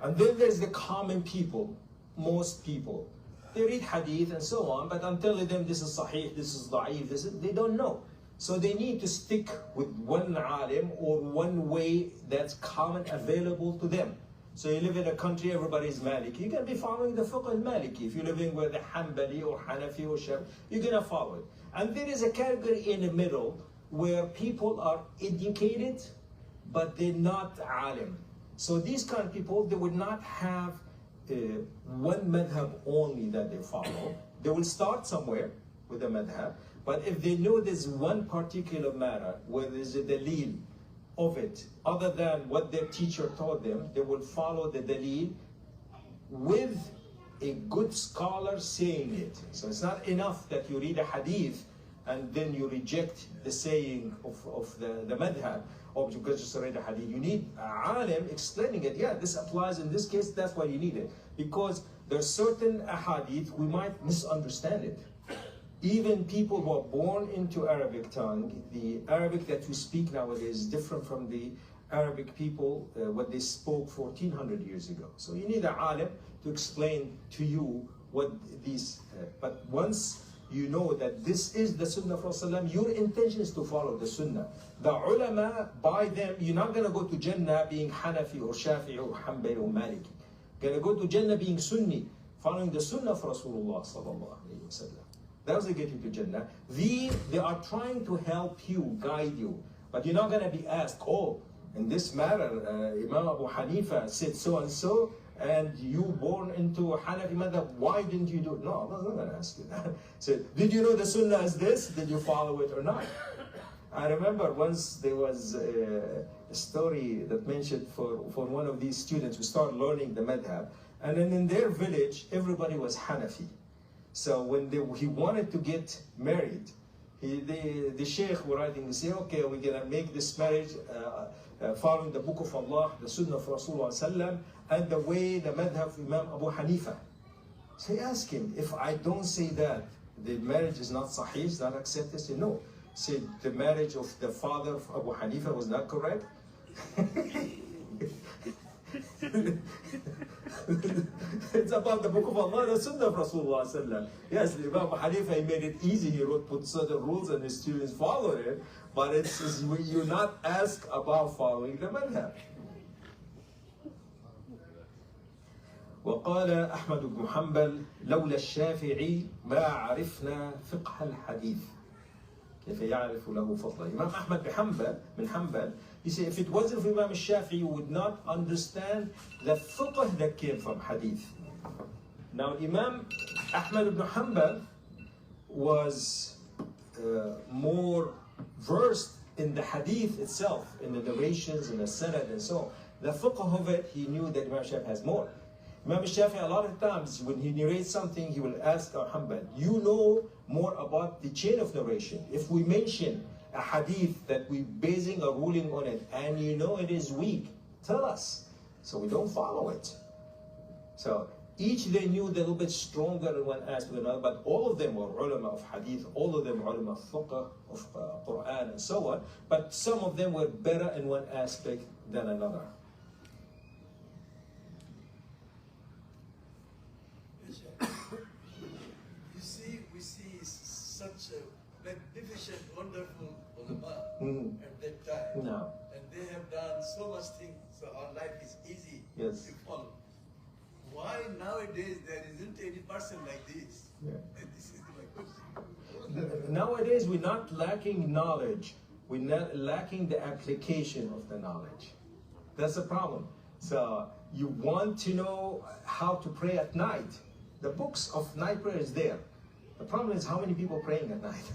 And then there's the common people, most people. They read hadith and so on, but until them this is sahih, this is da'if, they don't know. So they need to stick with one alim or one way that's common available to them. So you live in a country, everybody is Maliki. You're going to be following the fiqh al-Maliki. If you're living with the Hanbali or Hanafi or Shafi, you're going to follow it. And there is a category in the middle where people are educated, but they're not alim. So these kind of people, they would not have one madhab only that they follow. They will start somewhere with a madhab, but if they know there's one particular matter where there's a dalil of it, other than what their teacher taught them, they will follow the dalil with a good scholar saying it. So it's not enough that you read a hadith and then you reject the saying of the madhab, or because you just read a hadith. You need a alim explaining it. Yeah, this applies in this case, that's why you need it. Because there's certain hadith, we might misunderstand it. Even people who are born into Arabic tongue, the Arabic that we speak nowadays is different from the Arabic people, what they spoke 1400 years ago. So you need an alim to explain to you what these, but once you know that this is the Sunnah of Rasulullah, your intention is to follow the Sunnah. The ulama, by them, you're not going to go to Jannah being Hanafi or Shafi'i or Hanbali or Maliki. You're going to go to Jannah being Sunni, following the Sunnah of Rasulullah sallallahu alayhi wa sallam. That's they get you to Jannah. They are trying to help you, guide you. But you're not going to be asked, oh, in this matter, Imam Abu Hanifa said so and so, and you born into a Hanafi madhab, why didn't you do it? No, I'm not going to ask you that. So, did you know the Sunnah is this? Did you follow it or not? I remember once there was a story that mentioned for one of these students who started learning the madhab, and then in their village, everybody was Hanafi. So when he wanted to get married, the sheikh were writing to say, okay, we're going to make this marriage following the book of Allah, the Sunnah of Rasulullah sallam, and the way, the madhab of Imam Abu Hanifa. So he asked him, if I don't say that, the marriage is not sahih, is not accepted? He said, no. He said, the marriage of the father of Abu Hanifa was not correct? It's about the book of Allah, the Sunnah of Rasulullah sallam. Yes, Imam Abu Hanifa, he made it easy. He put certain rules and his students followed it. But you're not asked about following the madhab. وقال أحمد بن حنبل لولا الشافعي ما عرفنا فقه الحديث كيف يعرف له فضلا. Imam Ahmad bin Hanbal, he said, if it wasn't for Imam Shafi'i, you would not understand the fiqh that came from hadith. Now Imam Ahmad ibn Hanbal was more versed in the hadith itself, in the narrations, in the sanad and so on. The fiqh of it, he knew that Imam Shafi'i has more. Imam Shafi'i, a lot of times when he narrates something, he will ask Hanbal, you know more about the chain of narration. If we mention a hadith that we're basing a ruling on it and you know it is weak, tell us. So we don't follow it. So each they knew a little bit stronger in one aspect than another, but all of them were ulama of hadith, all of them ulama of fiqh, of Quran and so on, but some of them were better in one aspect than another. We see such a magnificent, wonderful ulama at that time. No. And they have done so much things, so our life is easy to follow. Why nowadays there isn't any person like this? Yeah. And this is my question. Nowadays we're not lacking knowledge, we're not lacking the application of the knowledge. That's the problem. So you want to know how to pray at night. The books of night prayer is there. The problem is how many people praying at night.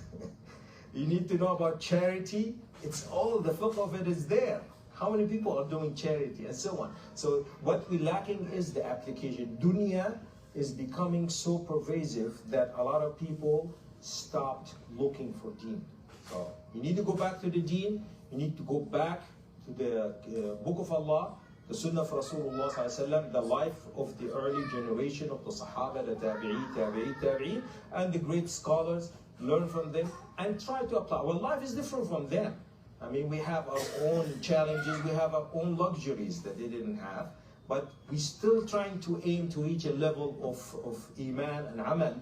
You need to know about charity. It's all, the fiqh of it is there. How many people are doing charity and so on. So what we're lacking is the application. Dunya is becoming so pervasive that a lot of people stopped looking for deen. So you need to go back to the deen. You need to go back to the book of Allah, the Sunnah of Rasulullah sallallahu alaihi wasallam, the life of the early generation of the Sahaba, the Tabi'i, and the great scholars, learn from them and try to apply. Well, life is different from them. I mean, we have our own challenges, we have our own luxuries that they didn't have, but we're still trying to aim to reach a level of Iman and Amal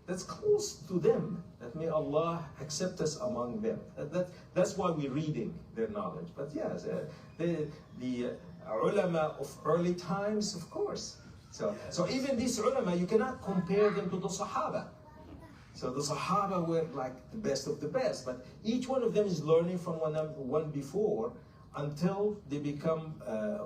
that's close to them, that may Allah accept us among them. That's why we're reading their knowledge. But yes, the ulama of early times, of course. So even these ulama, you cannot compare them to the Sahaba. So the Sahaba were like the best of the best, but each one of them is learning from one before until they become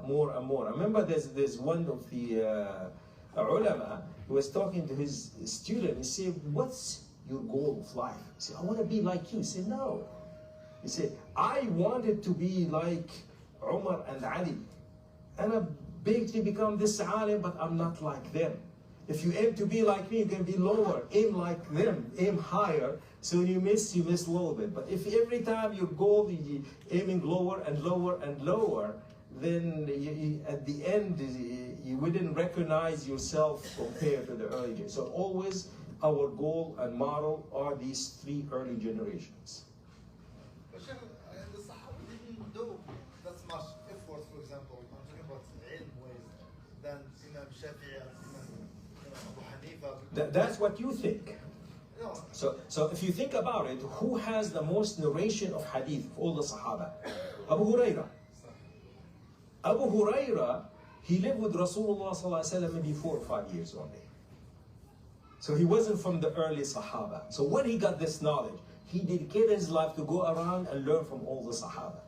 more and more. I remember there's one of the ulama who was talking to his student. He said, "What's your goal of life?" He said, "I want to be like you." He said, "No." He said, "I wanted to be like Umar and Ali, and I begged to become this alim, but I'm not like them. If you aim to be like me, you can be lower. Aim like them, aim higher. So when you miss a little bit. But if every time your goal is aiming lower and lower and lower, then at the end, you wouldn't recognize yourself compared to the early days. So always our goal and model are these three early generations. But Sheikh, the Sahaba didn't do that much effort, for example, I'm talking about ilm ways, than Imam Shafi'i and Imam Abu Hanifa. That's what you think. No. So if you think about it, who has the most narration of hadith of all the Sahaba? Abu Huraira. Abu Huraira, he lived with Rasulullah sallallahu alaihi wasallam maybe 4 or 5 years only. So he wasn't from the early Sahaba. So when he got this knowledge, he dedicated his life to go around and learn from all the Sahaba.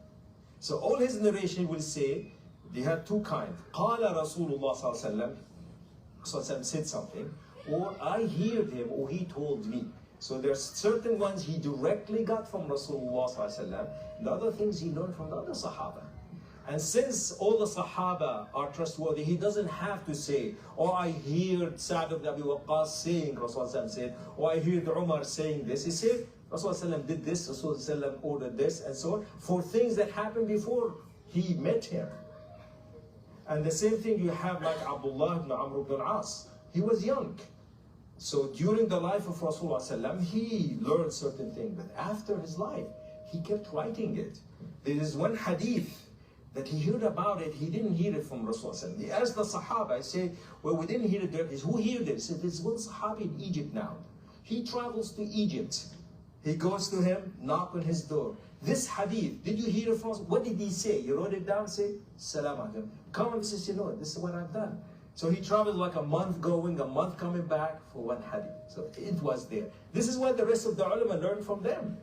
So all his narration will say, they had two kinds. قال Rasulullah sallallahu alaihi wasallam said something, or I heard him, or he told me. So there's certain ones he directly got from Rasulullah sallallahu alaihi wasallam. The other things he learned from the other Sahaba. And since all the Sahaba are trustworthy, he doesn't have to say, "Oh, I heard Sa'd ibn Abi Waqqas saying," Rasulullah said, "or I heard Umar saying this." He said, Rasulullah did this, Rasulullah ordered this, and so on, for things that happened before he met him. And the same thing you have like Abdullah ibn Amr ibn al-As. He was young. So during the life of Rasulullah, he learned certain things, but after his life, he kept writing it. There is one hadith that he heard about it, he didn't hear it from Rasulullah. He asked the Sahaba, I said, "Well, we didn't hear it there. Who heard it?" He said, "There's one Sahabi in Egypt now. He travels to Egypt. He goes to him, knock on his door. This hadith, did you hear it from? What did he say?" You wrote it down, say, "Salam alaikum." Come and says, "You know, this is what I've done." So he traveled like a month going, a month coming back for one hadith. So it was there. This is what the rest of the ulama learned from them.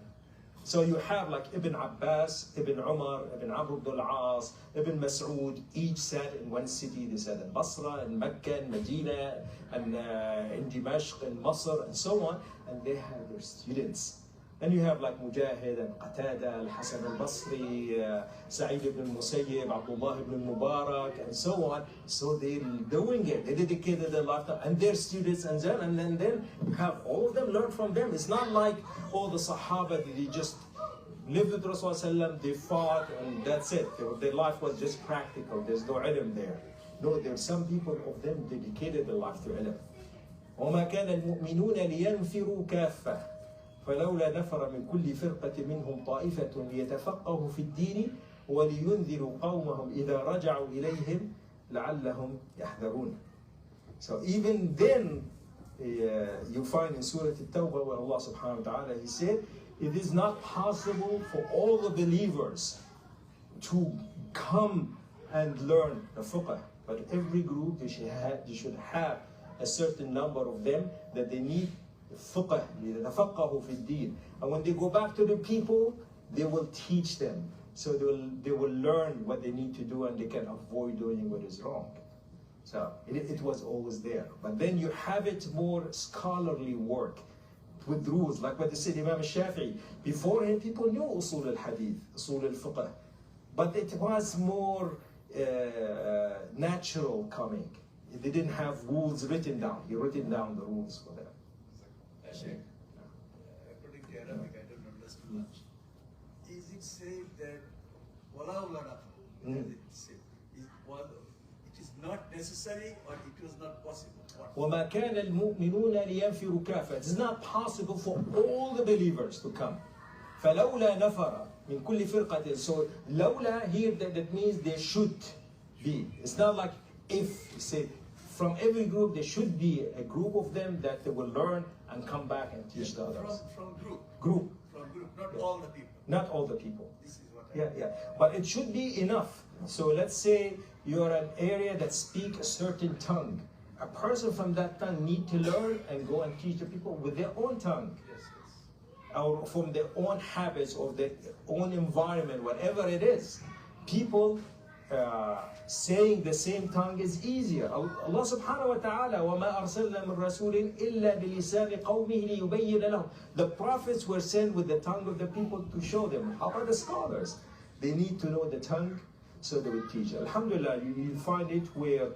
So you have like Ibn Abbas, Ibn Umar, Ibn Amr ibn al-As, Ibn Mas'ud, each sat in one city. They sat in Basra, in Mecca, in Medina, and in Dimashq, in Masr, and so on. And they had their students. And you have like Mujahid and Qatada, Al-Hasan al-Basri, Sa'id ibn al-Musayyib, Abdullah ibn al-Mubarak, and so on. So they're doing it. They dedicated their lifetime and their students, and then you have all of them learn from them. It's not like all the Sahaba that they just lived with Rasulullah, they fought, and that's it. Their life was just practical. There's no ilm there. No, there's some people of them dedicated their life to ilm. وَمَا كَانَ الْمُؤْمِنُونَ لِيَنْفِرُوا كَافَّةً فلولا نفر من كل فرقة منهم طائفة ليتفقهوا في الدين ولينذروا قومهم إذا رجعوا إليهم لعلهم يحذرون. So even then, you find in Surah At-Tawbah where Allah subhanahu wa ta'ala, He said, it is not possible for all the believers to come and learn the fiqh, but every group they should have a certain number of them that they need fiqh, يتفقهوا في الدين. And when they go back to the people, they will teach them. So they will learn what they need to do, and they can avoid doing what is wrong. So it was always there. But then you have it more scholarly work with rules, like what they said Imam Shafi'i. Beforehand, people knew usul al-hadith, usul al-fiqh. But it was more natural coming. They didn't have rules written down. He written down the rules for them. According to Arabic, I don't understand much. Is it said that wala wala as it said, necessary or it was not possible? وما كان المؤمنون لينفروا كافة. It's not possible for all the believers to come. فلولا نفر من كل فرقة. So لولا here that means there should be. It's not like if, say, from every group there should be a group of them that they will learn and come back and teach the others. From group. Group. From group, not all the people. Not all the people. This is what Yeah. But it should be enough. So let's say you're an area that speak a certain tongue. A person from that tongue need to learn and go and teach the people with their own tongue. Yes. Or from their own habits or their own environment, whatever it is. People saying the same tongue is easier. Allah subhanahu wa ta'ala, وَمَا أَرْسَلْنَا مِن رَسُولٍ إِلَّا بِلِسَانِ قَوْمِهِ لِيُبَيِّنَ لَهُمْ. The prophets were sent with the tongue of the people to show them. How about the scholars? They need to know the tongue so they will teach. Alhamdulillah, you find it where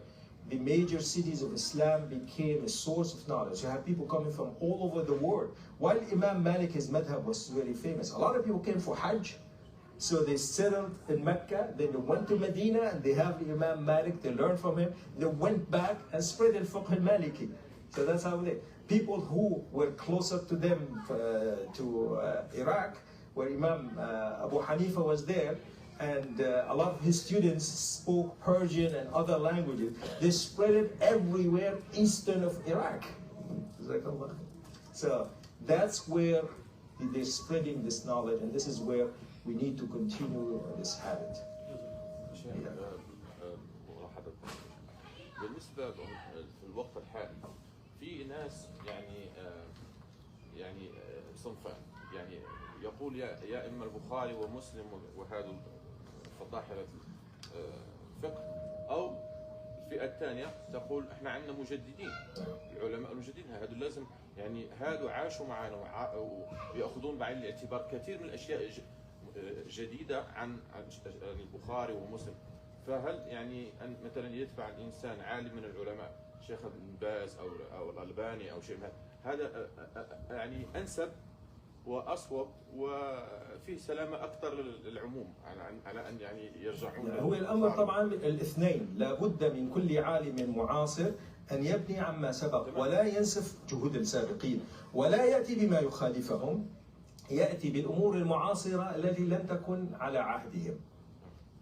the major cities of Islam became a source of knowledge. You have people coming from all over the world. While Imam Malik, his madhab was very famous, a lot of people came for Hajj. So they settled in Mecca, then they went to Medina and they have Imam Malik, they learned from him. They went back and spread al-fiqh al-Maliki. So that's how they, people who were closer to them, to Iraq, where Imam Abu Hanifa was there, and a lot of his students spoke Persian and other languages. They spread it everywhere eastern of Iraq. So that's where they're spreading this knowledge, and this is where we need to continue this habit. بالنسبة في الوقت الحالي في ناس يعني صنفان، يعني يقول يا إما البخاري ومسلم وهذا فضاحلة الفقه، أو الفئة الثانية تقول احنا عندنا مجددين، العلماء المجددين هذول لازم يعني هذول عاشوا معنا ويأخذون بعين الاعتبار كثير من الأشياء جديدة عن البخاري ومسلم. فهل يعني أن مثلا يتبع الإنسان عالم من العلماء شيخ ابن باز أو الألباني أو شيء من هذا يعني أنسب وأصوب وفيه سلامة أكثر للعموم على أن يعني يرجعون. هو الأمر طبعا الاثنين، لابد من كل عالم معاصر أن يبني عما سبق ولا ينسف جهود السابقين ولا يأتي بما يخالفهم، يأتي بالأمور المعاصرة التي لم تكن على عهدهم.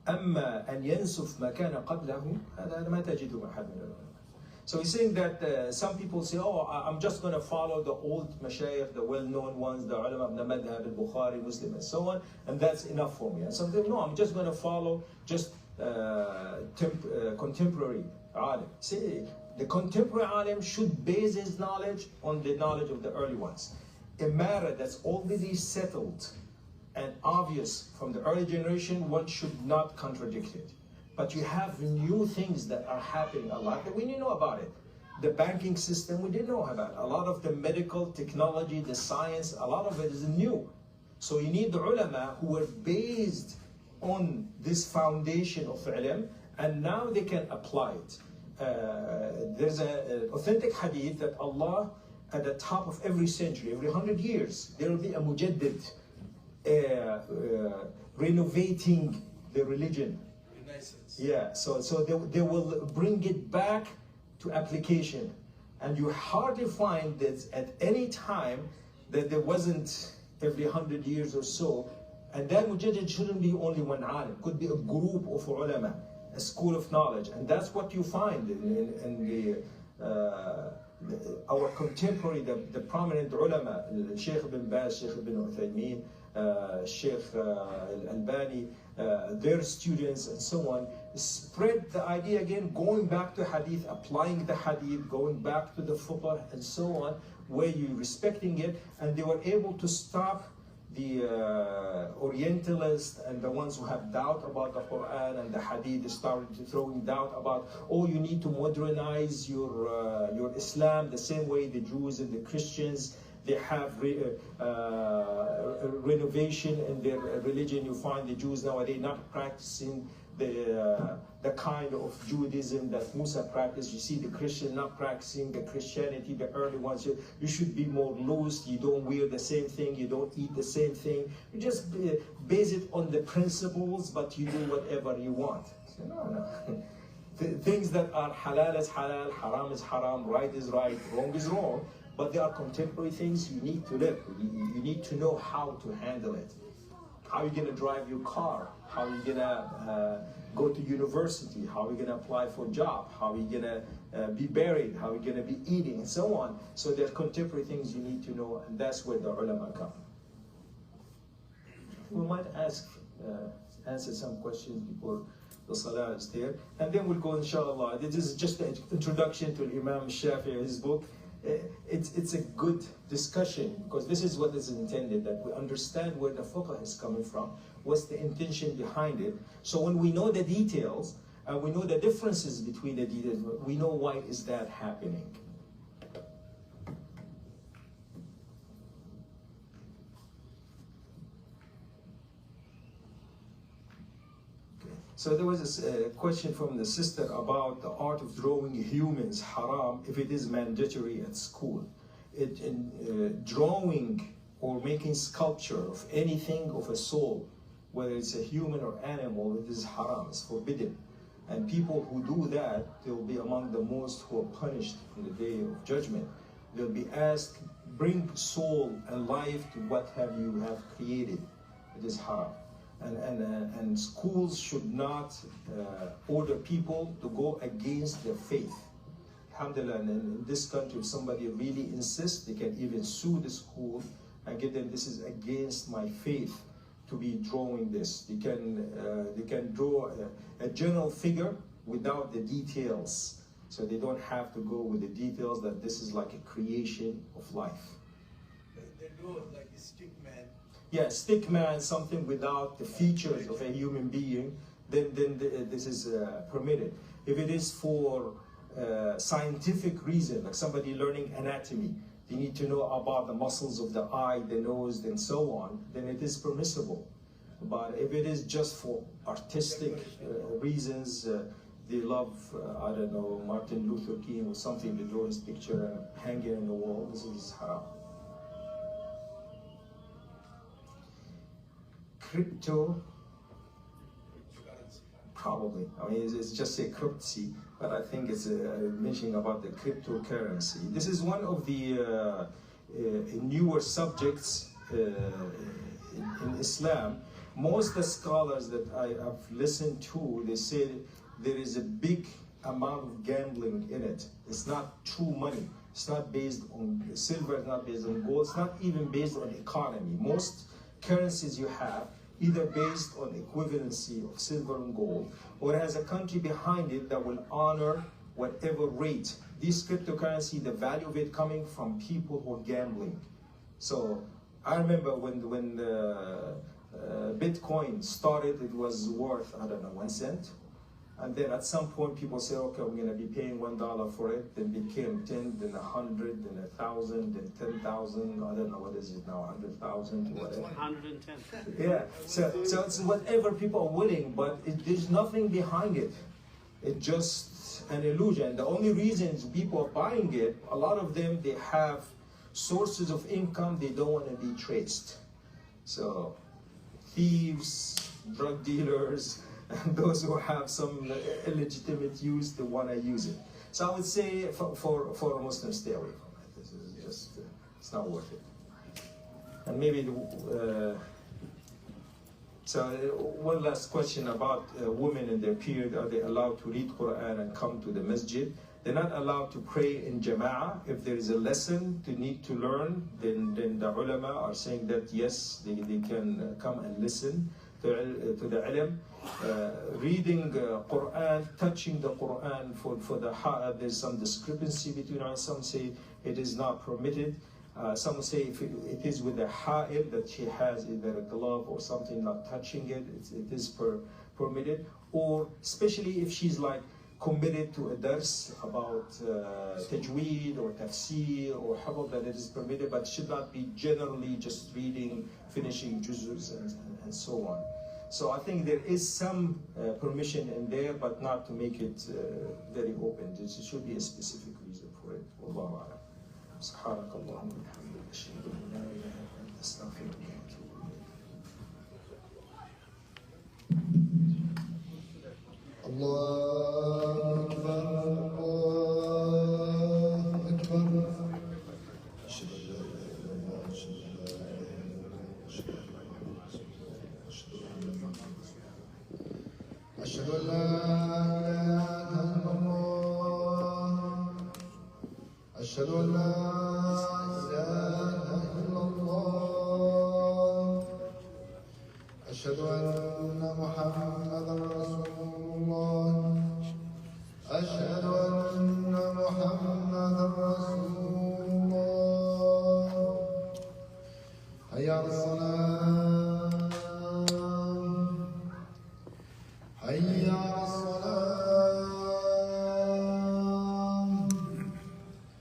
أما أن ينسف ما كان قبله هذا ما تجده أحد من العلماء. So he's saying that some people say, oh, I'm just going to follow the old mashayikh, the well-known ones, the ulama of the madhab, al-Bukhari, Muslim, and so on, and that's enough for me. And some say, no, I'm just going to follow just contemporary alim. See, the contemporary alim should base his knowledge on the knowledge of the early ones. A matter that's already settled and obvious from the early generation, one should not contradict it. But you have new things that are happening a lot that we didn't know about it. The banking system, we didn't know about it. A lot of the medical technology, the science, a lot of it is new. So you need the ulama who were based on this foundation of ilm, and now they can apply it. There's an authentic hadith that Allah, at the top of every century, every 100 years, there will be a mujaddid renovating the religion. Yeah, so they will bring it back to application. And you hardly find that at any time that there wasn't every 100 years or so. And that mujaddid shouldn't be only one alim, could be a group of ulama, a school of knowledge. And that's what you find in our contemporary, the prominent ulama, Sheikh ibn Baz, Sheikh ibn Uthaymeen, Sheikh al-Albani, their students and so on, spread the idea again, going back to hadith, applying the hadith, going back to the fiqh and so on, where you're respecting it, and they were able to stop the Orientalists and the ones who have doubt about the Quran and the hadith. They started throwing doubt about, oh, you need to modernize your Islam the same way the Jews and the Christians, they have renovation in their religion. You find the Jews nowadays not practicing the kind of Judaism that Musa practiced. You see the Christians not practicing the Christianity, the early ones. You should be more loose. You don't wear the same thing. You don't eat the same thing. You just base it on the principles, but you do whatever you want. So, no. things that are halal is halal, haram is haram, right is right, wrong is wrong, but they are contemporary things you need to live. You need to know how to handle it. How are you going to drive your car? How are you going to go to university? How are you going to apply for a job? How are you going to be buried? How are you going to be eating? And so on. So there are contemporary things you need to know, and that's where the ulama come. We might answer some questions before the salah is there. And then we'll go, inshallah. This is just an introduction to Imam Shafi'i, his book. It's a good discussion, because this is what is intended, that we understand where the fiqh is coming from, what's the intention behind it. So when we know the details, and we know the differences between the details, we know why is that happening. So there was a question from the sister about the art of drawing humans, haram, if it is mandatory at school. Drawing or making sculpture of anything of a soul, whether it's a human or animal, it is haram, it's forbidden. And people who do that, they'll be among the most who are punished in the day of judgment. They'll be asked, bring soul and life to what you have created. It is haram. And schools should not order people to go against their faith. Alhamdulillah, and in this country, if somebody really insists, they can even sue the school and get them, this is against my faith to be drawing this. They can draw a general figure without the details. So they don't have to go with the details that this is like a creation of life. They draw like a stick man. Yeah, stick man, something without the features of a human being, then this is permitted. If it is for scientific reason, like somebody learning anatomy, they need to know about the muscles of the eye, the nose, and so on, then it is permissible. But if it is just for artistic reasons, they love, I don't know, Martin Luther King or something, to draw his picture and hang it on the wall, this is haram. Crypto, probably. I mean, it's just a currency, but I think it's mentioning about the cryptocurrency. This is one of the newer subjects in Islam. Most of the scholars that I have listened to, they say there is a big amount of gambling in it. It's not true money. It's not based on silver, it's not based on gold, it's not even based on economy. Most currencies you have either based on equivalency of silver and gold, or it has a country behind it that will honor whatever rate. This cryptocurrency, the value of it coming from people who are gambling. So I remember when Bitcoin started, it was worth, I don't know, 1 cent. And then at some point people say, okay, I'm gonna be paying $1 for it, then became 10, then 100, then 1,000, then 10,000, I don't know what is it now, 100,000, whatever. 110. Yeah, so it's whatever people are willing, but there's nothing behind it. It's just an illusion. The only reasons people are buying it, a lot of them, they have sources of income, they don't want to be traced. So thieves, drug dealers, and those who have some illegitimate use, they want to use it. So I would say for a Muslim, stay away from it. This is just, it's not worth it. And maybe, so one last question about women in their period. Are they allowed to read Quran and come to the masjid? They're not allowed to pray in jama'ah. If there is a lesson to need to learn, then the ulama are saying that yes, they can come and listen to the ilm. Reading Quran, touching the Quran for the ha'ad, there's some discrepancy between us. Some say it is not permitted. Some say if it is with a ha'id, that she has either a glove or something, not touching it, it is permitted. Or especially if she's like committed to a dars about tajweed or tafsir or hafظ, that it is permitted, but should not be generally just reading, finishing juz'us and so on. So I think there is some permission in there, but not to make it very open. There should be a specific reason for it. Wallahu a'lam. سبحانك اللهم وبحمدك أشهد أن لا إله إلا أنت أستغفرك وأتوب إليك. الله أشهد أن لا إله إلا الله أشهد أن محمدا رسول الله أشهد أن محمدا رسول الله حي على الصلاة حي على الصلاة